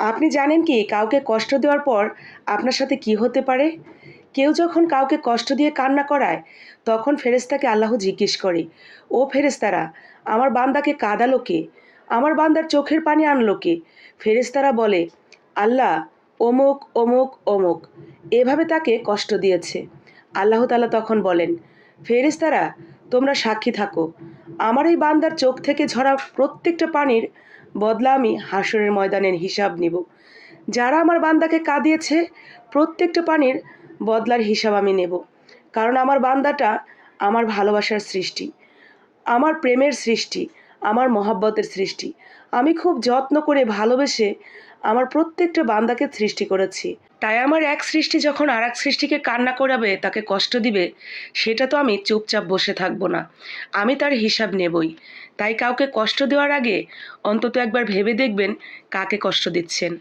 আপনি জানেন কি কাউকে কষ্ট দেওয়ার পর আপনার সাথে কি হতে পারে? কেউ যখন কাউকে কষ্ট দিয়ে কান্না করায়, তখন ফেরেশতাকে আল্লাহ জিজ্ঞেস করে, "ও ফেরেশতারা, আমার বান্দাকে কাঁদালো কে? আমার বান্দার চোখের পানি আনলো কে?" ফেরেশতারা বলে, "আল্লাহ অমুক, অমুক, অমুক এভাবে তাকে কষ্ট দিয়েছে।" আল্লাহ তাআলা তখন বলেন, "ফেরেশতারা, তোমরা সাক্ষী থাকো। আমার এই বান্দার চোখ থেকে ঝরা প্রত্যেকটা পানির বদলা আমি হাসরের ময়দানের হিসাব নিব। যারা আমার বান্দাকে কাঁদিয়েছে প্রত্যেকটা পানির বদলার হিসাব আমি নেব। কারণ আমার বান্দাটা আমার ভালোবাসার সৃষ্টি, আমার প্রেমের সৃষ্টি, আমার মহাব্বতের সৃষ্টি। আমি খুব যত্ন করে ভালোবেসে আমার প্রত্যেকটা বান্দাকে সৃষ্টি করেছি। তাই আমার এক সৃষ্টি যখন আর এক সৃষ্টিকে কান্না করাবে, তাকে কষ্ট দিবে, সেটা তো আমি চুপচাপ বসে থাকবো না। আমি তার হিসাব নেবই। তাই কাউকে কষ্ট দেওয়ার আগে অন্তত একবার ভেবে দেখবেন কাকে কষ্ট দিচ্ছেন।